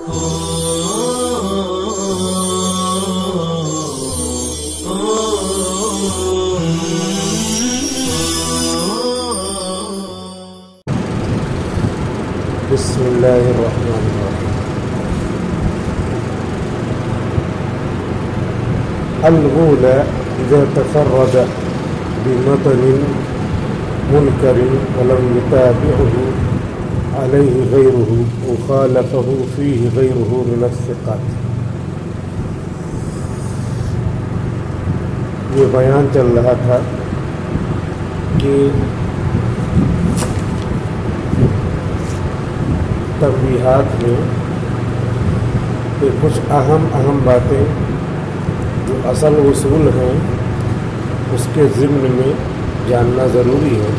بسم اللہ الرحمن الرحیم۔ الغول اذا تفرد بمتن منکر ولم يتابعه علیہ غیرہ وخالفہ فیہ غیرہ من الثقات۔ یہ بیان چل رہا تھا کہ تنبیہات میں کہ کچھ اہم باتیں جو اصل اصول ہیں اس کے ضمن میں جاننا ضروری ہے۔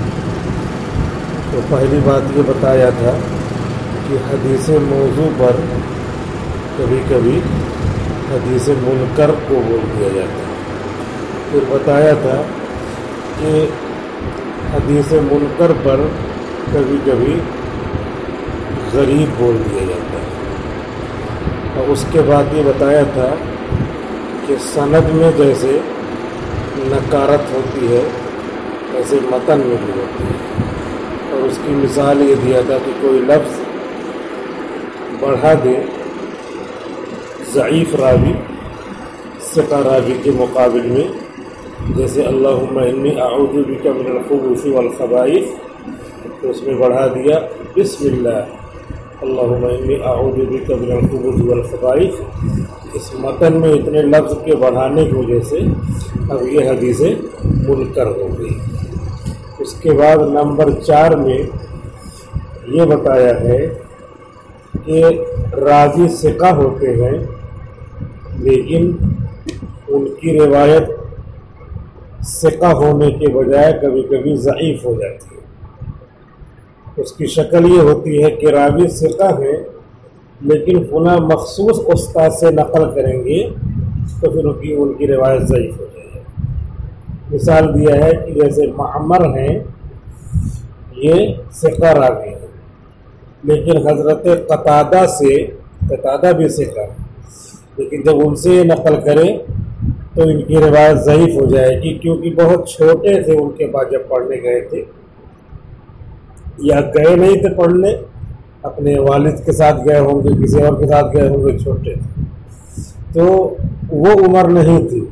تو پہلی بات یہ بتایا تھا کہ حدیث موضوع پر کبھی کبھی حدیث منکر کو بول دیا جاتا ہے۔ پھر بتایا تھا کہ حدیث منکر پر کبھی کبھی غریب بول دیا جاتا ہے۔ اور اس کے بعد یہ بتایا تھا کہ سند میں جیسے نکارت ہوتی ہے ایسے متن میں بھی ہوتی ہے۔ اور اس کی مثال یہ دیا تھا کہ کوئی لفظ بڑھا دے ضعیف راوی ثقہ راوی کے مقابل میں، جیسے اللہم انی اعوذ بک من الخبث والخبائث، تو اس میں بڑھا دیا بسم اللہ اللہم انی اعوذ بک من الخبث والخبائث۔ اس متن میں اتنے لفظ کے بڑھانے کی وجہ سے اب یہ حدیث منکر ہو گئی۔ اس کے بعد نمبر 4 میں یہ بتایا ہے کہ راوی ثقہ ہوتے ہیں لیکن ان کی روایت ثقہ ہونے کے بجائے کبھی کبھی ضعیف ہو جاتی ہے۔ اس کی شکل یہ ہوتی ہے کہ راوی ثقہ ہے لیکن فلاں مخصوص استاد سے نقل کریں گے تو پھر ان کی روایت ضعیف ہو جائے گی۔ مثال دیا ہے کہ جیسے معمر ہیں یہ ثقہ راوی ہیں لیکن حضرت قتادہ بھی ثقہ ہے، لیکن جب ان سے یہ نقل کریں تو ان کی روایت ضعیف ہو جائے گی، کیونکہ بہت چھوٹے تھے ان کے پاس جب پڑھنے گئے تھے، یا گئے نہیں تھے پڑھنے، اپنے والد کے ساتھ گئے ہوں گے، کسی اور کے ساتھ گئے ہوں گے، چھوٹے تھے تو وہ عمر نہیں تھی۔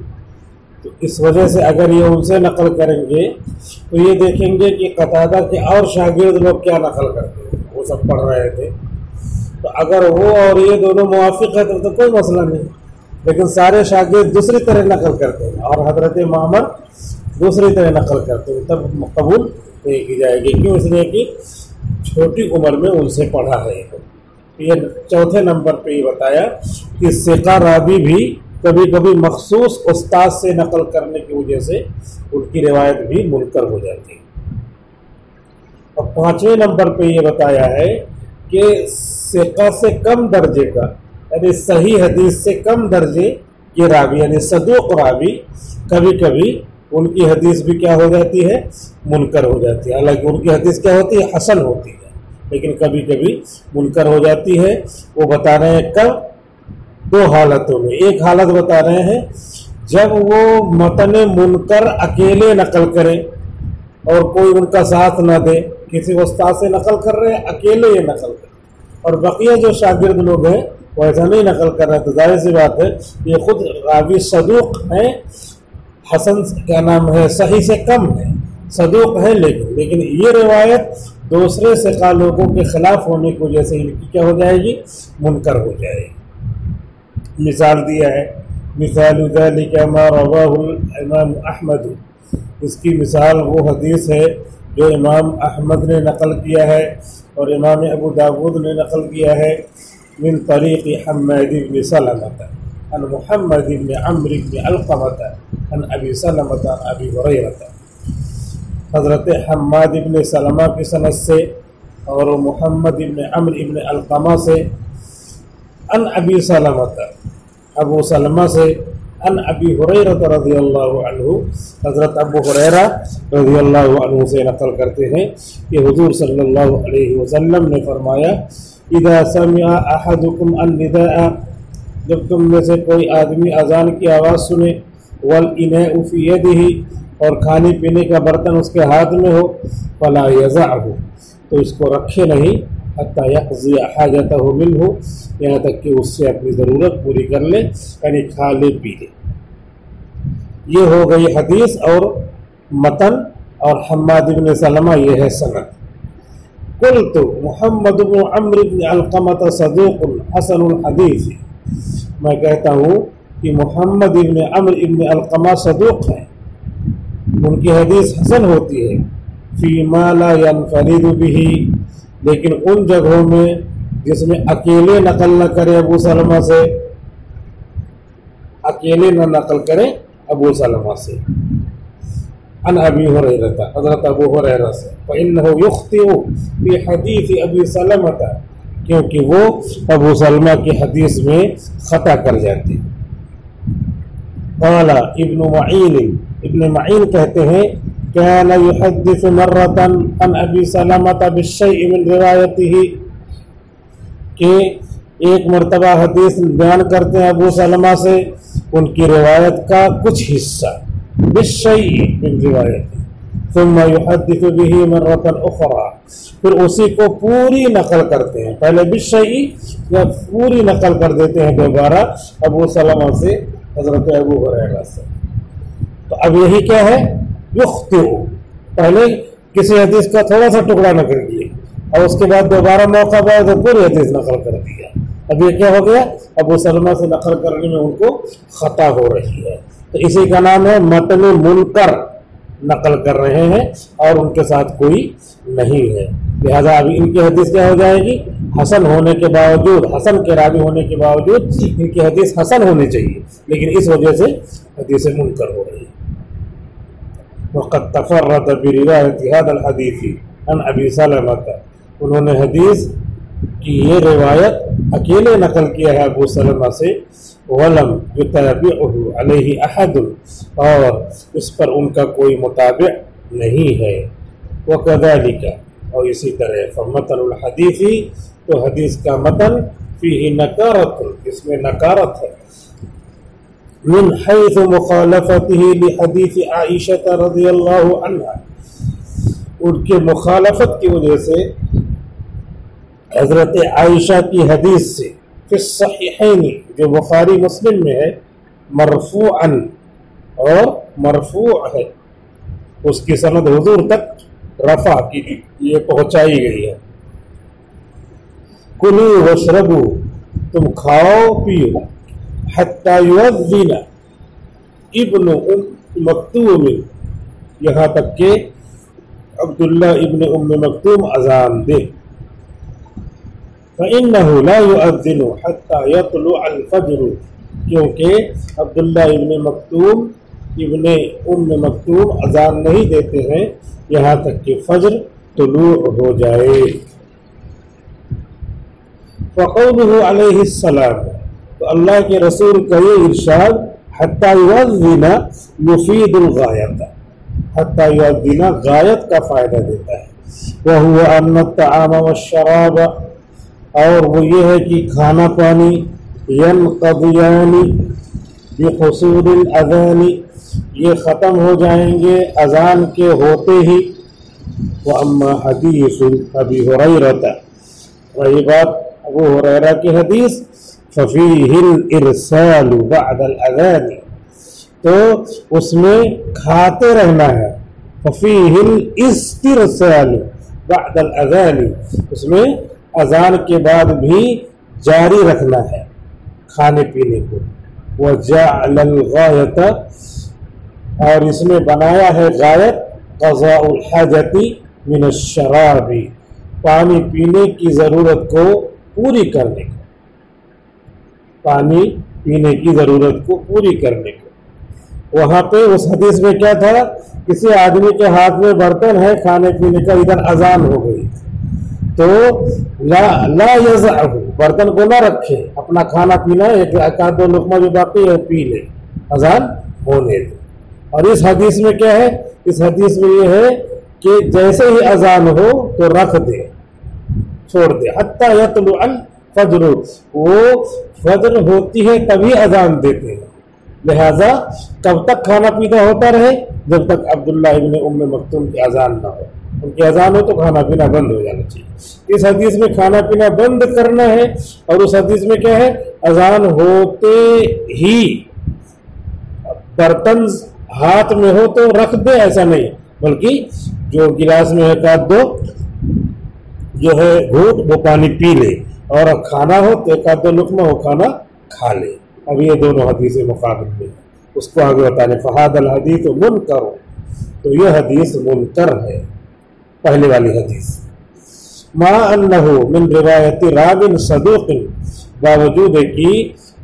تو اس وجہ سے اگر یہ ان سے نقل کریں گے تو یہ دیکھیں گے کہ قتادہ کے اور شاگرد لوگ کیا نقل کرتے ہیں، وہ سب پڑھ رہے تھے، تو اگر وہ اور یہ دونوں موافق ہیں تو کوئی مسئلہ نہیں، لیکن سارے شاگرد دوسری طرح نقل کرتے ہیں اور حضرت معمر دوسری طرح نقل کرتے ہیں، تب قبول نہیں کی جائے گی۔ کیوں؟ اس لیے کہ چھوٹی عمر میں ان سے پڑھا ہے۔ یہ چوتھے نمبر پہ یہ بتایا کہ ثقہ راوی بھی کبھی کبھی مخصوص استاد سے نقل کرنے کی وجہ سے ان کی روایت بھی منکر ہو جاتی ہے۔ اور 5ویں نمبر پہ یہ بتایا ہے کہ ثقہ سے کم درجے کا یعنی صحیح حدیث سے کم درجے کے راوی یعنی صدوق راوی کبھی کبھی ان کی حدیث بھی کیا ہو جاتی ہے، منکر ہو جاتی ہے۔ حالانکہ ان کی حدیث کیا ہوتی ہے، حسن ہوتی ہے، لیکن کبھی کبھی منکر ہو جاتی ہے۔ وہ بتا رہے ہیں کب؟ 2 حالتوں میں۔ ایک حالت بتا رہے ہیں جب وہ متن منکر اکیلے نقل کریں اور کوئی ان کا ساتھ نہ دے، کسی استاد سے نقل کر رہے ہیں اکیلے یہ نقل کریں، اور بقیہ جو شاگرد لوگ ہیں وہ ایسا نہیں نقل کر رہے ہیں، تو ظاہر سی بات ہے یہ خود راوی صدوق ہیں، حسن کیا نام ہے صحیح سے کم ہے، صدوق ہے، لیکن یہ روایت دوسرے ثقہ لوگوں کے خلاف ہونے کی وجہ سے ان کی کیا ہو جائے گی، منکر ہو جائے گی۔ مثال دیا ہے مثال ذلک ما رواہ الامام احمد، اس کی مثال وہ حدیث ہے جو امام احمد نے نقل کیا ہے اور امام ابو داود نے نقل کیا ہے، من طریق حماد بن سلمۃ عن محمد بن عمرو بن علقمۃ عن ابی سلمۃ عن ابی ہریرہ، حضرت حماد بن سلمہ کی سند سے اور محمد بن عمرو بن علقمہ سے، عن ابی سلمۃ ابو سلمہ سے، عن ابی ہریرہ رضی اللہ عنہ، حضرت ابو ہریرہ رضی اللہ عنہ سے نقل کرتے ہیں کہ حضور صلی اللہ علیہ وسلم نے فرمایا اذا سمع احدكم النداء، جب تم میں سے کوئی آدمی اذان کی آواز سنے، والاناء فی یدہ، اور کھانے پینے کا برتن اس کے ہاتھ میں ہو، فلا یضعہ، تو اس کو رکھے نہیں، حتی یقضی حاجتہ منہ، یہاں تک کہ اس سے اپنی ضرورت پوری کر لے، یعنی کھا لے پی لے۔ یہ ہو گئی حدیث اور متن، اور حماد بن سلمہ یہ ہے سند۔ قلت محمد بن عمرو بن علقمۃ صدوق حسن الحدیث، میں کہتا ہوں کہ محمد بن عمرو بن علقمہ صدوق ہیں، ان کی حدیث حسن ہوتی ہے، فی ما لا ينفرد به، لیکن ان جگہوں میں جس میں اکیلے نقل نہ کرے ابو سلمہ سے، اکیلے نہ نقل کرے ابو سلمہ سے۔ عن ابی ہریرہ، حضرت ابو ہریرہ سے، فإنه يخطئ في حدیث ابی سلمہ، کیونکہ وہ ابو سلمہ کی حدیث میں خطا کر جاتے ہیں۔ قال ابن معین، ابن معین کہتے ہیں كان يحدث مرة عن ابی سلمہ بالشيء من روایته، کہ ایک مرتبہ حدیث بیان کرتے ہیں ابو سلمہ سے ان کی روایت کا کچھ حصہ، بالشيء من روایته، ثم يحدث به مرة أخرى، پھر اسی کو پوری نقل کرتے ہیں، پہلے بالشيء یا پوری نقل کر دیتے ہیں دوبارہ ابو سلمہ سے، حضرت ابو ہریرہ سے۔ تو اب یہی کیا ہے، یخطئ، پہلے کسی حدیث کا تھوڑا سا ٹکڑا نقل کیا اور اس کے بعد دوبارہ موقع پایا تو پوری حدیث نقل کر دیا۔ اب یہ کیا ہو گیا، ابو سلمہ سے نقل کرنے میں ان کو خطا ہو رہی ہے، تو اسی کا نام ہے متن منکر، نقل کر رہے ہیں اور ان کے ساتھ کوئی نہیں ہے، لہذا ابھی ان کی حدیث کیا ہو جائے گی، حسن ہونے کے باوجود، حسن کے راوی ہونے کے باوجود ان کی حدیث حسن ہونی چاہیے، لیکن اس وجہ سے حدیث منکر ہو رہی ہے۔ وقد تفرد برواية هذا الحديث عن ابی سلمہ، انہوں نے حدیث کی یہ روایت اکیلے نقل کیا ہے ابو سلمہ سے، ولم يتابعه علیہ احد، اور اس پر ان کا کوئی متابع نہیں ہے۔ وكذلك، اور اسی طرح فمتن الحدیث، تو حدیث کا متن فیہ نکارت، اس میں نکارت ہے، من حیث مخالفته لحدیث عائشہ رضی اللہ عنہ، ان کے مخالفت کی وجہ سے حضرت عائشہ کی حدیث سے، فی الصحیحین، جو بخاری مسلم میں ہے، مرفوعا، اور مرفوع ہے، اس کی سند حضور تک رفع کی یہ پہنچائی گئی ہے۔ کلوا واشربوا، تم کھاؤ پیو، حتی یؤذن ابن ام مکتوم، یہاں تک کہ عبداللہ ابن ام مکتوم اذان دے، فإنه لا يؤذن حتى يطلع الفجر، کیونکہ عبداللہ ابن ام مکتوم اذان نہیں دیتے ہیں یہاں تک کہ فجر طلوع ہو جائے۔ فقوله علیہ السلام، تو اللہ کے رسول کا یہ ارشاد حتی یؤذن یفید الغایت، حتی یؤذن غایت کا فائدہ دیتا ہے، وهو ان الطعام والشراب، اور وہ یہ ہے کہ کھانا پانی، ینقضیان بحصول الاذان، یہ ختم ہو جائیں گے اذان کے ہوتے ہی۔ واما حدیث ابی ہریرہ، وہی بات ابو ہریرہ کی حدیث، ففیہ الارسال بعد الاذان، تو اس میں کھاتے رہنا ہے، ففیہ الاسترسال بعد الاذان، اس میں اذان کے بعد بھی جاری رکھنا ہے کھانے پینے کو۔ وجعل الغایت، اور اس میں بنایا ہے غایت، قضاء الحاجت من الشراب، پانی پینے کی ضرورت کو پوری کرنے کو، پانی پینے کی ضرورت کو پوری کرنے کو۔ وہاں پہ اس حدیث میں کیا تھا، کسی آدمی کے ہاتھ میں برتن ہے کھانے پینے کا، ادھر اذان ہو گئی تو لا یضعہ، برتن کو نہ رکھے، اپنا کھانا پینا ایک آدھ دو لقمہ جو باقی ہے پی لے، اذان ہونے دے۔ اور اس حدیث میں کیا ہے، اس حدیث میں یہ ہے کہ جیسے ہی اذان ہو تو رکھ دے، چھوڑ دے. حتی یطلع الفجر، وہ فجر ہوتی ہے تبھی اذان دیتے ہیں. لہذا کب تک کھانا پینا ہوتا رہے؟ جب تک عبداللہ ابن ام مکتوم کی اذان نہ ہو. ان کی اذان ہو تو کھانا پینا بند ہو جانا چاہیے. اس حدیث میں کھانا پینا بند کرنا ہے، اور اس حدیث میں کیا ہے؟ اذان ہوتے ہی برتن ہاتھ میں ہو تو رکھ دے، ایسا نہیں، بلکہ جو گلاس میں ایک آدھ دو جو ہے گھونٹ وہ پانی پی لے، اور کھانا ہو تو ایک آدھ دو لقمہ وہ کھانا کھا لے. اب یہ دونوں حدیث مقابل میں اس کو آگے بتانے. فہذا الحدیث منکر، تو یہ حدیث منکر ہے پہلے والی حدیث. ما انہ من روایت راو صدوق، باوجود ہے کہ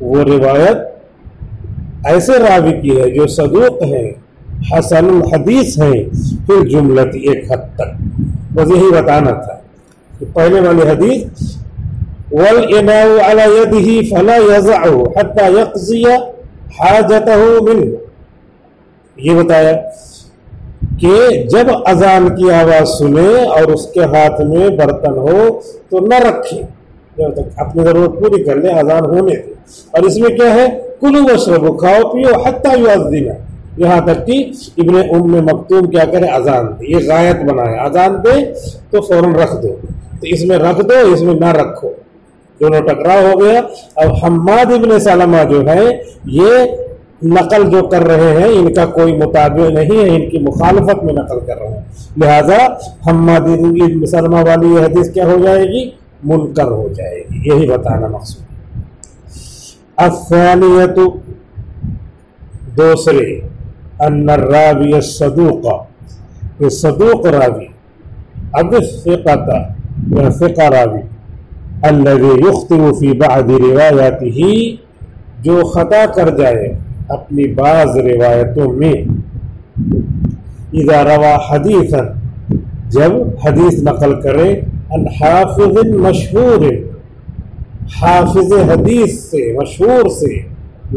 وہ روایت ایسے راوی کی ہے جو صدوق ہیں، حسن الحدیث ہیں، پھر جملت ایک حد تک. بس یہی بتانا تھا کہ پہلے والی حدیث والإناء على يده فلا يضعه حتى يقضي حاجته منه، یہ بتایا کہ جب اذان کی آواز سنے اور اس کے ہاتھ میں برتن ہو تو نہ رکھے جب تک اپنی ضرورت پوری کر لے، اذان ہونے دے. اور اس میں کیا ہے؟ کلوا واشربوا، کھاؤ پیو، حتی یؤذن، یہاں تک کہ ابن ام مکتوم کیا کرے؟ اذان دے. یہ غایت بنا ہے، اذان دے تو فوراً رکھ دو. تو اس میں رکھ دو، اس میں نہ رکھو، دونوں ٹکراؤ ہو گیا. اب حماد ابن سلمہ جو ہے یہ نقل جو کر رہے ہیں ان کا کوئی مطابع نہیں ہے، ان کی مخالفت میں نقل کر رہے ہیں. لہذا حماد ابن سلمہ والی یہ حدیث کیا ہو جائے گی؟ منکر ہو جائے گی. یہی بتانا مقصود. الثانیۃ، دوسرے، ان الراوی الصدوق، یہ صدوق راوی، اب ثقۃ یا ثقہ راوی، الذی یخطئ فی بعض روایاتہ، جو خطا کر جائے اپنی بعض روایتوں میں. اذا روا حدیثا، جب حدیث نقل کرے، ان حافظ مشہور، حافظ حدیث سے، مشہور سے،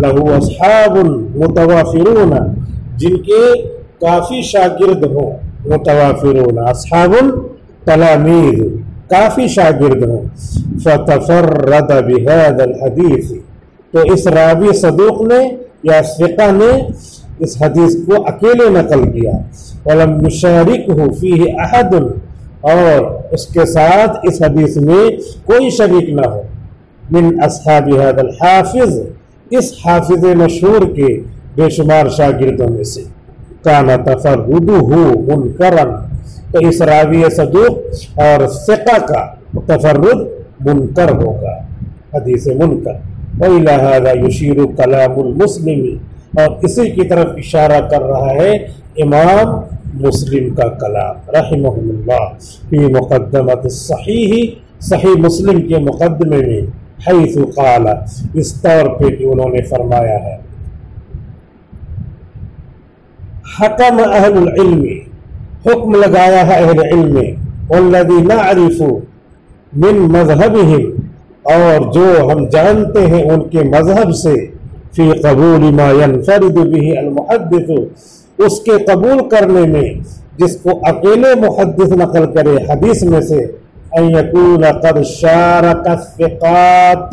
لہو اصحاب متوافرون، جن کے کافی شاگرد ہوں، متوافرون اصحاب تلامید، کافی شاگرد ہوں. فتفرد بهذا الحدیث، تو اس راوی صدوق نے یا ثقہ نے اس حدیث کو اکیلے نقل کیا. ولم یشارکہ فیہ احد، اور اس کے ساتھ اس حدیث میں کوئی شریک نہ ہو. من اصحاب هذا الحافظ، اس حافظ مشہور کے بے شمار شاگردوں میں سے. کان تفردہ منکرا، تو اس راوی صدوق اور ثقہ کا تفرد منکر ہوگا، حدیث منکر. وإلى هذا يشير كلام المسلم، اور اسی کی طرف اشارہ کر رہا ہے امام مسلم کا کلام رحمہ اللہ فی مقدمۃ الصحیح، صحیح مسلم کے مقدمے میں، حیث قال، اس طور پہ کہ انہوں نے فرمایا ہے، حکم اہل العلم، حکم لگایا ہے اہل علم، والذی نعرف من مذہبہم، اور جو ہم جانتے ہیں ان کے مذہب سے، فی قبول ما ينفرد به المحدث، اس کے قبول کرنے میں جس کو اکیلے محدث نقل کرے حدیث میں سے، ان یکون قد شارک الثقات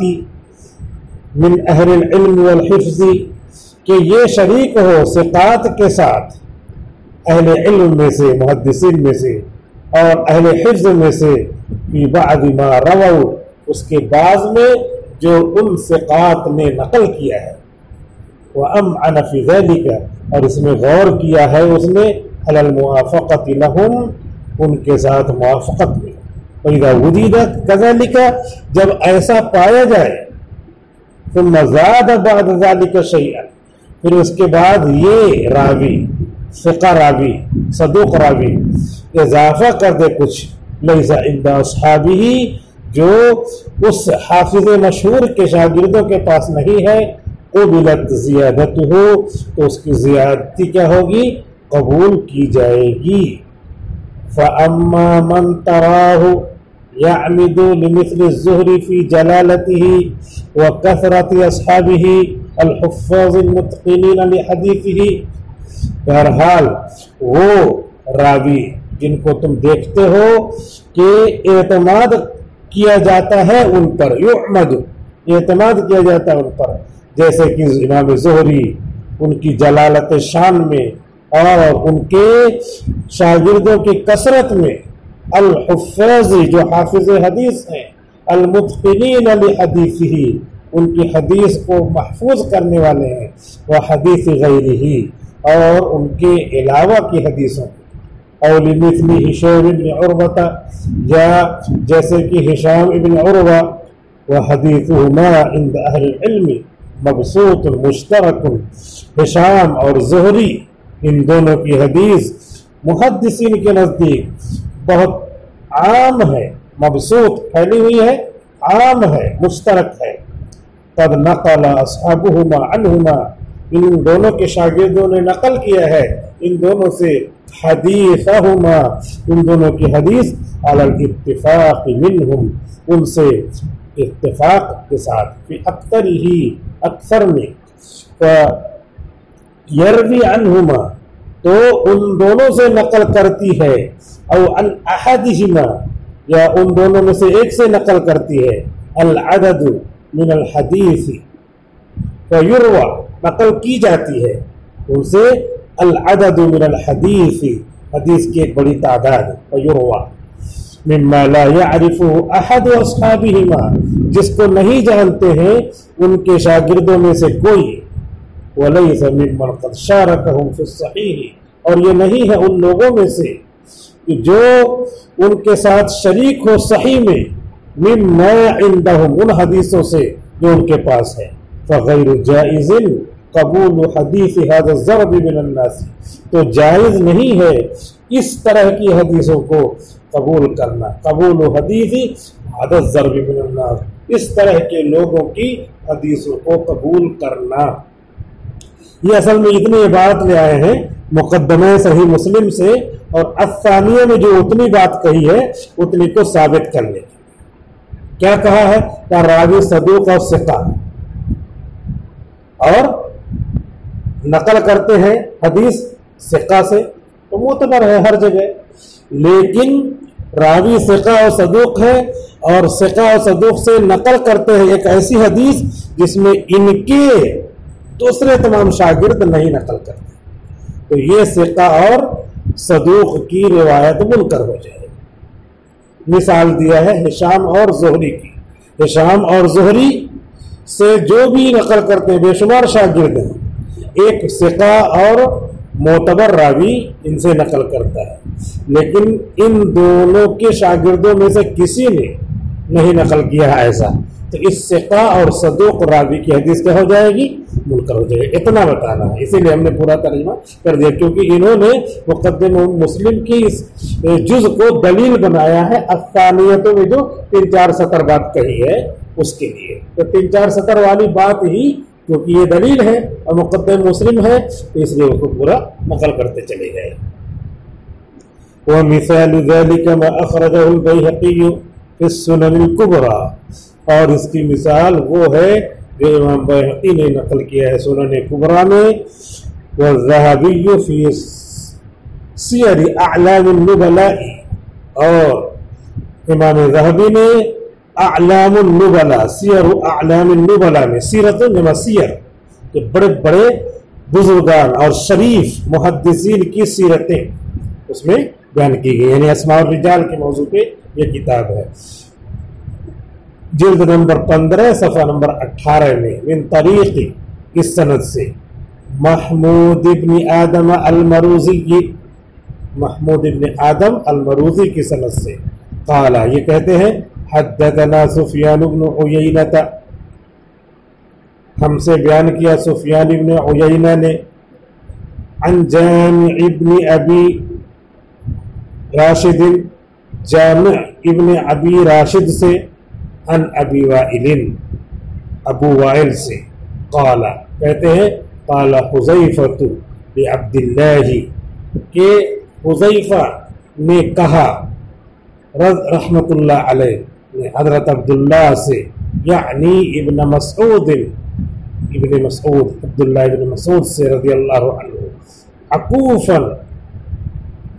من اہل العلم والحفظ، کہ یہ شریک ہو ثقات کے ساتھ اہل علم میں سے، محدثین میں سے اور اہل حفظ میں سے، فی بعض ما رووا، اس کے بعض میں جو ان ثقات نے نقل کیا ہے. وَأَمْعَنَ فِي ذَلِكَ، اور اس میں غور کیا ہے اس نے، عَلَى الْمُوَافَقَةِ لَهُمْ، ان کے ساتھ موافقت میں. وَإِذَا وُجِدَ كَذَلِكَ، جب ایسا پایا جائے، ثُمَّ زَادَ بَعْدَ ذَلِكَ شَيْئًا، پھر اس کے بعد یہ راوی، ثقہ راوی، صدوق راوی اضافہ کر دے کچھ، لَيْسَ عِنْدَ أَصْحَابِهِ، جو اس حافظ مشہور کے شاگردوں کے پاس نہیں ہے، قبلت زیادتہ، تو اس کی زیادتی کیا ہوگی؟ قبول کی جائے گی. فَأَمَّا مَنْ تَرَاهُ يَعْمِدُ لِمِثْلِ الزُّهْرِ فِي جَلَالَتِهِ وَكَثْرَةِ أَصْحَابِهِ الْحُفَّاظِ الْمُتْقِنِينَ لِحَدِيثِهِ، بہرحال وہ راوی جن کو تم دیکھتے ہو کہ اعتماد کیا جاتا ہے ان پر، یعمد اعتماد کیا جاتا ہے ان پر، جیسے کہ امام زہری ان کی جلالت شان میں اور ان کے شاگردوں کی کثرت میں، الحفاظ جو حافظ حدیث ہیں، المتقنین لحدیثہ ان کی حدیث کو محفوظ کرنے والے ہیں، وہ حدیث غیرہ اور ان کے علاوہ کی حدیثوں کو، اور لمثل ہشام بن عروہ یا جیسے کہ ہشام ابن عروہ، وحدیثہما عند اہل العلم مبسوط مشترک، ہشام اور زہری ان دونوں کی حدیث محدثین کے نزدیک بہت عام ہے، مبسوط پھیلی ہوئی ہے، عام ہے، مشترک ہے۔ قد نقل اصحابہما عنہما ان دونوں کے شاگردوں نے نقل کیا ہے ان دونوں سے حدیثہما ان دونوں کی حدیث علی الاتفاق منہم ان سے اتفاق کے ساتھ، فی اکثر ہی اکثر میں، یروی عنہما تو ان دونوں سے نقل کرتی ہے، او عن احدہما یا ان دونوں میں سے ایک سے نقل کرتی ہے، العدد من الحدیث فیروى نقل کی جاتی ہے ان سے، العدد من الحدیث حدیث کی ایک بڑی تعداد، فیروى مما لا يعرفه احد اصحابهما جس کو نہیں جانتے ہیں ان کے شاگردوں میں سے کوئی، وليس ممن قد شاركهم في الصحيح اور یہ نہیں ہے ان لوگوں میں سے جو ان کے ساتھ شریک ہو صحیح میں، مما عندهم ان حدیثوں سے جو ان کے پاس ہے، فغیر جائز قبول حدیث هذا الضرب من الناس تو جائز نہیں ہے اس طرح کی حدیثوں کو قبول کرنا، قبول حدیث هذا الضرب من الناس اس طرح کے لوگوں کی حدیثوں کو قبول کرنا۔ یہ اصل میں اتنی عبارت لے آئے ہیں مقدمہ صحیح مسلم سے، اور الثانیہ میں جو اتنی بات کہی ہے اتنی کو ثابت کرنے کی۔ کیا کہا ہے کہ راوی صدوق اور ثقہ، اور نقل کرتے ہیں حدیث ثقہ سے تو معتبر ہے ہر جگہ، لیکن راوی ثقہ اور صدوق ہے اور ثقہ اور صدوق سے نقل کرتے ہیں ایک ایسی حدیث جس میں ان کے دوسرے تمام شاگرد نہیں نقل کرتے، تو یہ ثقہ اور صدوق کی روایت منکر ہو جائے۔ مثال دیا ہے ہشام اور زہری کی، ہشام اور زہری سے جو بھی نقل کرتے ہیں بے شمار شاگرد ہیں، ایک ثقہ اور معتبر راوی ان سے نقل کرتا ہے، لیکن ان دونوں کے شاگردوں میں سے کسی نے نہیں نقل کیا ہے ایسا، تو اس ثقہ اور صدوق راوی کی حدیث کیا ہو جائے گی؟ منکر ہو جائے گی۔ اتنا بتانا ہے، اسی لیے ہم نے پورا ترجمہ کر دیا، کیونکہ انہوں نے مقدمہ مسلم کی اس جز کو دلیل بنایا ہے الثانیتوں میں جو 3-4 سطر بات کہی ہے اس کے لیے، تو 3-4 سطر والی بات ہی کیونکہ یہ دلیل ہے اور مقدمہ مسلم ہے تو اس لیے اس کو پورا نقل کرتے چلے گئے۔ وَمِثَالُ ذَلِكَ مَا أَخْرَجَهُ الْبَيْهَقِيُّ فِي السُّنَنِ الْكُبْرَى اور اس کی مثال وہ ہے جو امام بیہقی نے نقل کیا ہے سنن کبریٰ میں، وَالذَّهَبِيُّ فِي سِيَرِ أَعْلَامِ النُّبَلَاءِ اور امام ذہبی نے اعلام النبلاء سیر اعلام النبلاء میں، سیرت جمع سیر کہ بڑے بڑے بزرگان اور شریف محدثین کی سیرتیں اس میں بیان کی گئی، یعنی اسماء الرجال کے موضوع پہ یہ کتاب ہے، جلد نمبر 15 صفحہ نمبر 18 میں، من طریق اس سند سے محمود ابن آدم المروزی، محمود ابن آدم المروزی کی سند سے، قال یہ کہتے ہیں حدثنا سفیان بن عیینہ ہم سے بیان کیا سفیان ابن عیینہ نے، عن جامع ابن ابی راشد جامع ابن ابی راشد سے، عن ابی وائل ابو وائل سے، قال کہتے ہیں قال حذیفہ لعبداللہ کہ حذیفہ نے کہا رحمت اللہ علیہ حضرت عبداللہ سے، یعنی ابن مسعود عبداللہ ابن مسعود سے رضی اللہ عنہ، عکوفا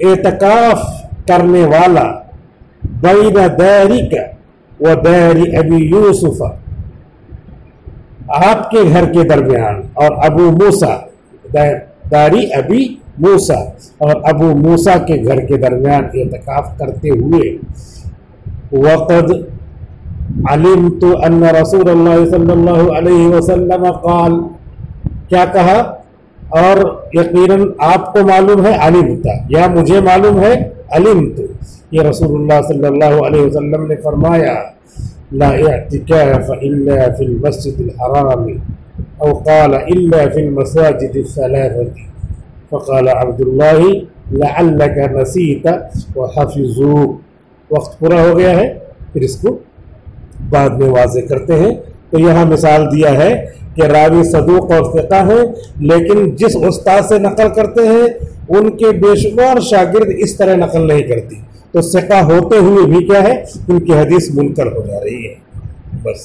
اعتکاف کرنے والا، بین دارک و دار ابی یوسف، آپ کے گھر کے درمیان اور ابو موسیٰ، داری ابی موسیٰ اور ابو موسیٰ کے گھر کے درمیان اعتکاف کرتے ہوئے، وقد علمت ان رسول اللہ صلی اللہ علیہ وسلم قال، کیا کہا؟ اور یقیناً آپ کو معلوم ہے، علمت، یا مجھے معلوم ہے، علمت، یہ رسول اللہ صلی اللہ علیہ وسلم نے فرمایا، لا اعتکاف الا فی المسجد الحرام او قال الا فی المساجد الثلاثة، فقال عبد اللہ لعلک نسیت وحفظوا۔ وقت پورا ہو گیا ہے، پھر اس کو بعد میں واضح کرتے ہیں۔ تو یہاں مثال دیا ہے کہ راوی صدوق اور ثقہ ہیں، لیکن جس استاد سے نقل کرتے ہیں ان کے بے شمار شاگرد اس طرح نقل نہیں کرتی، تو ثقہ ہوتے ہوئے بھی کیا ہے، ان کی حدیث منکر ہو جا رہی ہے۔ بس